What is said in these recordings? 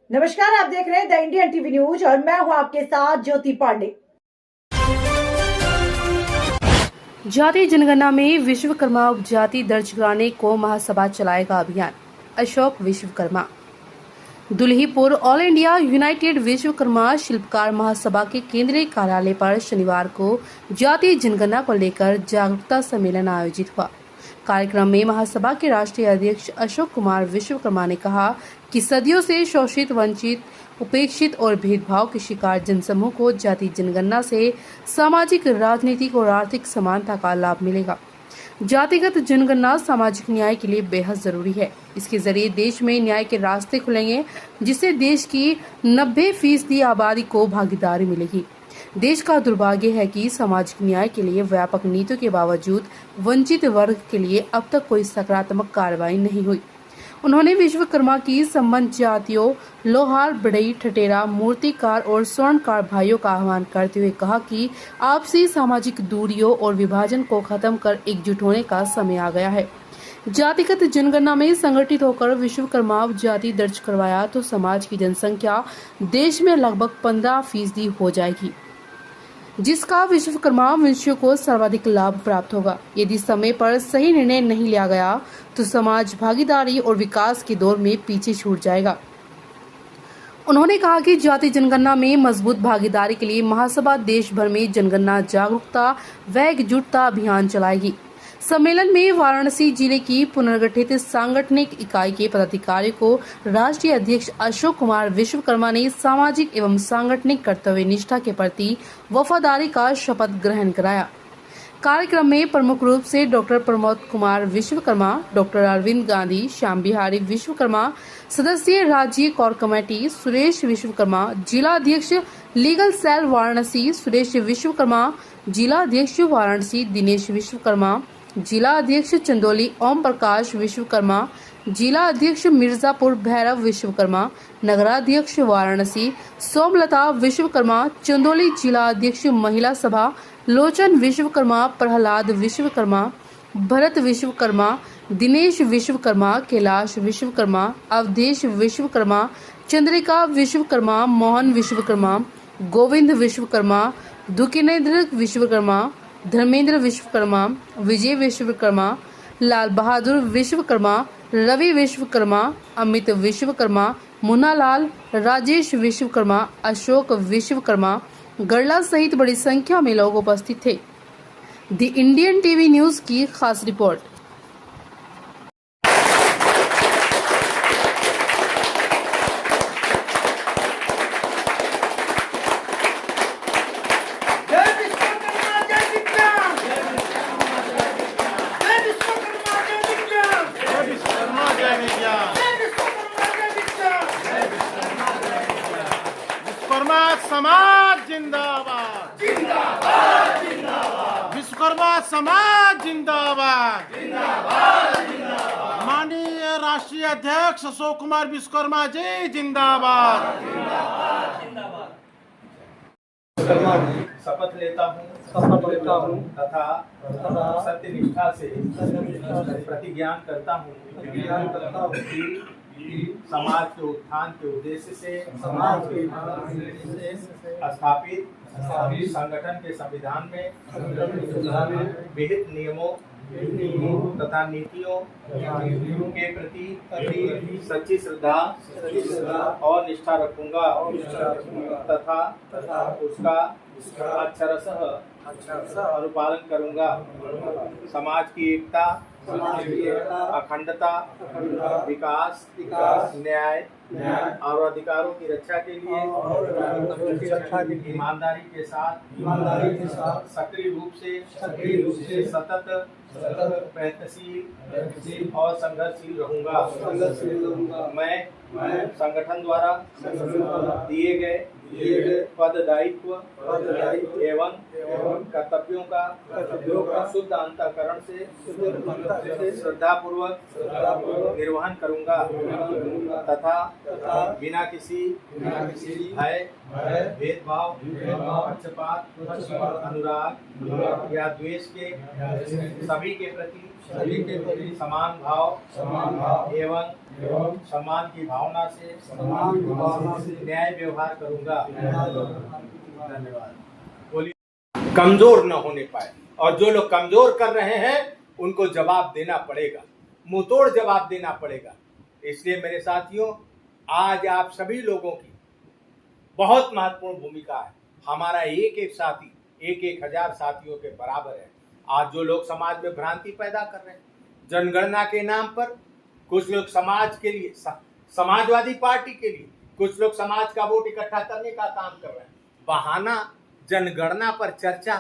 नमस्कार, आप देख रहे हैं द इंडियन टीवी न्यूज और मैं हूं आपके साथ ज्योति पांडे। जातीय जनगणना में विश्वकर्मा उपजाति दर्ज कराने को महासभा चलाएगा अभियान। Ashok Vishwakarma. Dulhipur all India United Vishwakarma शिल्पकार महासभा के केंद्रीय कार्यालय पर शनिवार को जातीय जनगणना को लेकर जागरूकता सम्मेलन आयोजित हुआ। कार्यक्रम में महासभा के राष्ट्रीय अध्यक्ष अशोक कुमार विश्वकर्मा ने कहा कि सदियों से शोषित, वंचित, उपेक्षित और भेदभाव के शिकार जनसमूह को जातीय जनगणना से सामाजिक, राजनीतिक और आर्थिक समानता का लाभ मिलेगा। जातिगत जनगणना सामाजिक न्याय के लिए बेहद जरूरी है। इसके जरिए देश में न्याय के रास्ते खुलेंगे, जिससे देश की 90% आबादी को भागीदारी मिलेगी। देश का दुर्भाग्य है कि सामाजिक न्याय के लिए व्यापक नीतियों के बावजूद वंचित वर्ग के लिए अब तक कोई सकारात्मक कार्रवाई नहीं हुई। उन्होंने विश्वकर्मा की संबंध जातियों लोहार, बढ़ई, ठटेरा, मूर्तिकार और स्वर्णकार भाइयों का आह्वान करते हुए कहा कि आपसी सामाजिक दूरियों और विभाजन को खत्म कर एकजुट होने का समय आ गया है। जातिगत जनगणना में संगठित होकर विश्वकर्मा जाति दर्ज करवाया तो समाज की जनसंख्या देश में लगभग 15% हो जाएगी, जिसका विश्वकर्मा वंशियों को सर्वाधिक लाभ प्राप्त होगा। यदि समय पर सही निर्णय नहीं लिया गया तो समाज भागीदारी और विकास के दौर में पीछे छूट जाएगा। उन्होंने कहा कि जातीय जनगणना में मजबूत भागीदारी के लिए महासभा देश भर में जनगणना जागरूकता व एकजुटता अभियान चलाएगी। सम्मेलन में वाराणसी जिले की पुनर्गठित सांगठनिक इकाई के पदाधिकारियों को राष्ट्रीय अध्यक्ष अशोक कुमार विश्वकर्मा ने सामाजिक एवं सांगठनिक कर्तव्य निष्ठा के प्रति वफादारी का शपथ ग्रहण कराया। कार्यक्रम में प्रमुख रूप से डॉक्टर प्रमोद कुमार विश्वकर्मा, डॉक्टर अरविंद गांधी, श्याम बिहारी विश्वकर्मा, सदस्य राज्य कोर कमेटी सुरेश विश्वकर्मा, जिला अध्यक्ष लीगल सेल वाराणसी सुरेश विश्वकर्मा, जिला अध्यक्ष वाराणसी दिनेश विश्वकर्मा, जिला अध्यक्ष चंदौली ओम प्रकाश विश्वकर्मा, जिला अध्यक्ष मिर्जापुर भैरव विश्वकर्मा, नगराध्यक्ष वाराणसी सोमलता विश्वकर्मा, चंदौली जिला अध्यक्ष महिला सभा लोचन विश्वकर्मा, प्रहलाद विश्वकर्मा, भरत विश्वकर्मा, दिनेश विश्वकर्मा, कैलाश विश्वकर्मा, अवधेश विश्वकर्मा, चंद्रिका विश्वकर्मा, मोहन विश्वकर्मा, गोविंद विश्वकर्मा, दुकिनेन्द्र विश्वकर्मा, धर्मेंद्र विश्वकर्मा, विजय विश्वकर्मा, लाल बहादुर विश्वकर्मा, रवि विश्वकर्मा, अमित विश्वकर्मा, मुन्नालाल, राजेश विश्वकर्मा, अशोक विश्वकर्मा, गरला सहित बड़ी संख्या में लोग उपस्थित थे। द इंडियन टीवी न्यूज की खास रिपोर्ट। विश्वकर्मा समाज जिंदाबाद, जिंदाबाद, जिंदाबाद। विश्वकर्मा समाज जिंदाबाद, जिंदाबाद, जिंदाबाद। माननीय राष्ट्रीय अध्यक्ष अशोक कुमार विश्वकर्मा जी जिंदाबाद, जिंदाबाद, जिंदाबाद। शपथ लेता हूँ तथा सत्यनिष्ठा से प्रतिज्ञान करता हूँ कि समाज के उत्थान के उद्देश्य से स्थापित संगठन के संविधान में विहित नियमों तथा नीतियों के प्रति सच्ची श्रद्धा और निष्ठा रखूंगा तथा उसका अक्षरशः अनुपालन करूंगा। समाज की एकता, अखंडता, विकास, न्याय और अधिकारों की रक्षा के लिए ईमानदारी के साथ सक्रिय रूप से सतत प्रयत्नशील और संघर्षशील रहूंगा। मैं संगठन द्वारा दिए गए पद दायित्व एवं कर्तव्यों का शुद्ध अंतःकरण से श्रद्धापूर्वक निर्वहन करूंगा तथा बिना किसी भय, भेदभाव, पक्षपात, अनुराग या द्वेष के सभी के प्रति समान भाव एवं सम्मान की भावना से न्याय व्यवहार करूंगा। धन्यवाद। बोलिए। कमजोर न होने पाए, और जो लोग कमजोर कर रहे हैं उनको जवाब देना पड़ेगा, मुंहतोड़ जवाब देना पड़ेगा। इसलिए मेरे साथियों, आज आप सभी लोगों की बहुत महत्वपूर्ण भूमिका है। हमारा एक एक साथी 1,000 साथियों के बराबर है। आज जो लोग समाज में भ्रांति पैदा कर रहे हैं, जनगणना के नाम पर कुछ लोग समाज के लिए, समाजवादी पार्टी के लिए, कुछ लोग समाज का वोट इकट्ठा करने का काम कर रहे हैं। बहाना जनगणना पर चर्चा,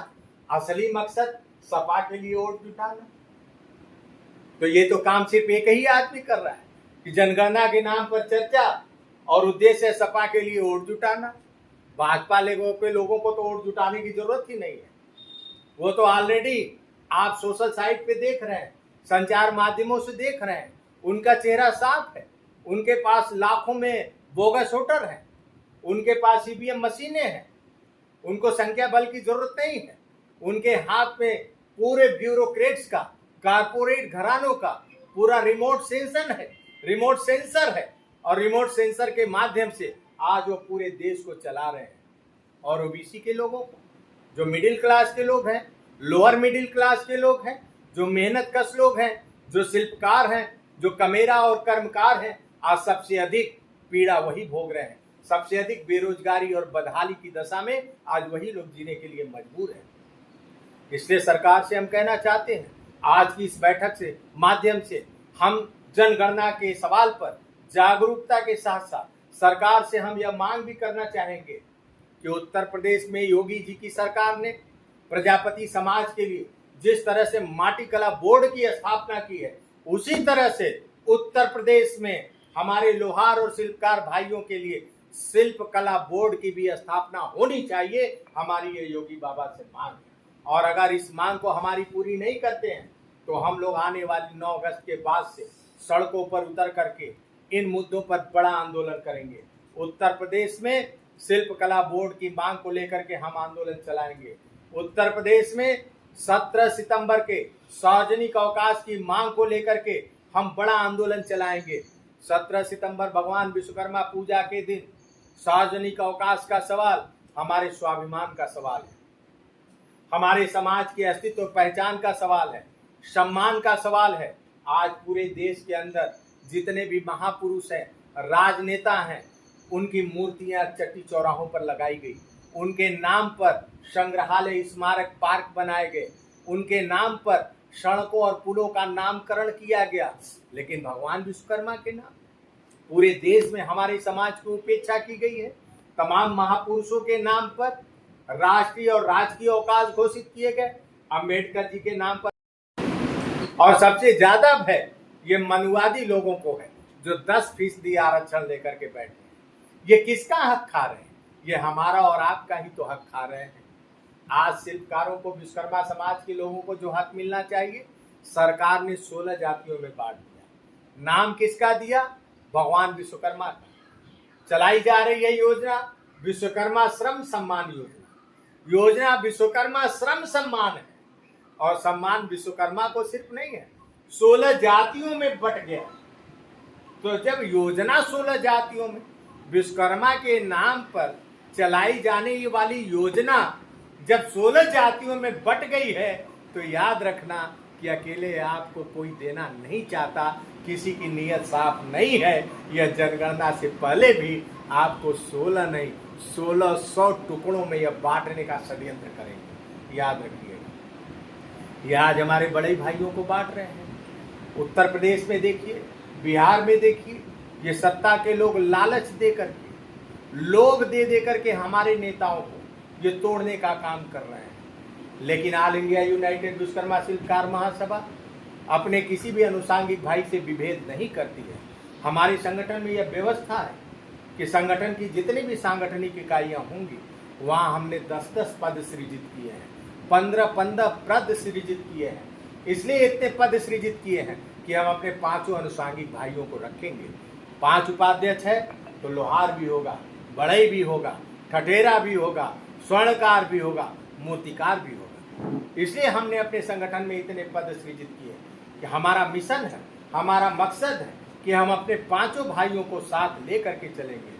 असली मकसद सपा के लिए वोट जुटाना। तो ये तो काम सिर्फ एक ही आदमी कर रहा है कि जनगणना के नाम पर चर्चा और उद्देश्य सपा के लिए वोट जुटाना। भाजपा लोगों को तो वोट जुटाने की जरूरत ही नहीं है। वो तो ऑलरेडी आप सोशल साइट पे देख रहे हैं, संचार माध्यमों से देख रहे हैं, उनका चेहरा साफ है। उनके पास लाखों में बोगस वोटर हैं, उनके पास ईवीएम मशीनें हैं, उनको संख्या बल की जरूरत नहीं है। उनके हाथ में पूरे ब्यूरोक्रेट्स का, कारपोरेट घरानों का पूरा रिमोट सेंसर है और रिमोट सेंसर के माध्यम से आज वो पूरे देश को चला रहे हैं। और ओबीसी के लोगों को, जो मिडिल क्लास के लोग हैं, लोअर मिडिल क्लास के लोग हैं, जो मेहनत कश लोग हैं, जो शिल्पकार हैं, जो कमेरा और कर्मकार हैं, आज सबसे अधिक पीड़ा वही भोग रहे हैं। सबसे अधिक बेरोजगारी और बदहाली की दशा में आज वही लोग जीने के लिए मजबूर हैं। इसलिए सरकार से हम कहना चाहते हैं, आज की इस बैठक से माध्यम से हम जनगणना के सवाल पर जागरूकता के साथ साथ सरकार से हम यह मांग भी करना चाहेंगे कि उत्तर प्रदेश में योगी जी की सरकार ने प्रजापति समाज के लिए जिस तरह से माटी कला बोर्ड की स्थापना की है, उसी तरह से उत्तर प्रदेश में हमारे लोहार और शिल्पकार भाइयों के लिए शिल्प कला बोर्ड की भी स्थापना होनी चाहिए। हमारी ये योगी बाबा से मांग है, और अगर इस मांग को हमारी पूरी नहीं करते हैं तो हम लोग आने वाली 9 अगस्त के बाद से सड़कों पर उतर करके इन मुद्दों पर बड़ा आंदोलन करेंगे। उत्तर प्रदेश में शिल्प कला बोर्ड की मांग को लेकर के हम आंदोलन चलाएंगे। उत्तर प्रदेश में 17 सितंबर के सार्वजनिक अवकाश की मांग को लेकर के हम बड़ा आंदोलन चलाएंगे। 17 सितंबर भगवान विश्वकर्मा पूजा के दिन सार्वजनिक अवकाश का सवाल हमारे स्वाभिमान का सवाल है, हमारे समाज के अस्तित्व और पहचान का सवाल है, सम्मान का सवाल है। आज पूरे देश के अंदर जितने भी महापुरुष हैं, राजनेता हैं, उनकी मूर्तियां चट्टी चौराहों पर लगाई गई, उनके नाम पर संग्रहालय, स्मारक, पार्क बनाए गए, उनके नाम पर सड़कों और पुलों का नामकरण किया गया। लेकिन भगवान विश्वकर्मा के नाम पूरे देश में हमारे समाज की उपेक्षा की गई है। तमाम महापुरुषों के नाम पर राष्ट्रीय और राजकीय अवकाश घोषित किए गए, अम्बेडकर जी के नाम पर। और सबसे ज्यादा भय ये मनुवादी लोगों को है, जो 10% आरक्षण लेकर के बैठे हैं। ये किसका हक खा रहे हैं? ये हमारा और आपका ही तो हक खा रहे हैं। आज शिल्पकारों को, विश्वकर्मा समाज के लोगों को जो हक मिलना चाहिए, सरकार ने 16 जातियों में बांट दिया। नाम किसका दिया? भगवान विश्वकर्मा का। चलाई जा रही है योजना विश्वकर्मा श्रम सम्मान योजना विश्वकर्मा श्रम सम्मान है, और सम्मान विश्वकर्मा को सिर्फ नहीं है, 16 जातियों में बट गया। तो जब योजना 16 जातियों में विश्वकर्मा के नाम पर चलाई जाने वाली योजना जब 16 जातियों में बट गई है, तो याद रखना कि अकेले आपको कोई देना नहीं चाहता, किसी की नीयत साफ नहीं है। यह जनगणना से पहले भी आपको 16 नहीं 1600 टुकड़ों में यह बांटने का षड्यंत्र करेंगे। याद रखिएगा, यह आज हमारे बड़े भाइयों को बांट रहे हैं। उत्तर प्रदेश में देखिए, बिहार में देखिए, ये सत्ता के लोग लालच दे करके, लोभ दे करके हमारे नेताओं को ये तोड़ने का काम कर रहे हैं। लेकिन ऑल इंडिया यूनाइटेड विश्वकर्मा शिल्पकार महासभा अपने किसी भी अनुषांगिक भाई से विभेद नहीं करती है। हमारे संगठन में यह व्यवस्था है कि संगठन की जितनी भी सांगठनिक इकाइयां होंगी वहां हमने 10-10 पद सृजित किए हैं, 15-15 पद सृजित किए हैं। इसलिए इतने पद सृजित किए हैं कि हम अपने 5 अनुषांगिक भाइयों को रखेंगे। 5 उपाध्यक्ष है तो लोहार भी होगा, बढ़ई भी होगा, ठठेरा भी होगा, स्वर्णकार भी होगा, मूर्तिकार भी होगा। इसलिए हमने अपने संगठन में इतने पद सृजित किए कि हमारा मिशन है, हमारा मकसद है कि हम अपने 5 भाइयों को साथ लेकर के चलेंगे।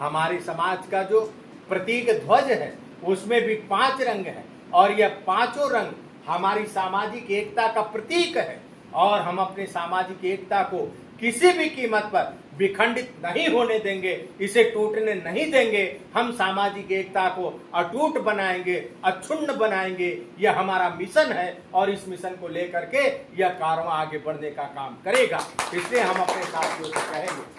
हमारे समाज का जो प्रतीक ध्वज है उसमें भी 5 रंग है और यह 5 रंग हमारी सामाजिक एकता का प्रतीक है और हम अपने सामाजिक एकता को किसी भी कीमत पर विखंडित नहीं होने देंगे, इसे टूटने नहीं देंगे। हम सामाजिक एकता को अटूट बनाएंगे, अक्षुण्ण बनाएंगे। यह हमारा मिशन है और इस मिशन को लेकर के यह कारवां आगे बढ़ने का काम करेगा। इसलिए हम अपने साथियों से कहेंगे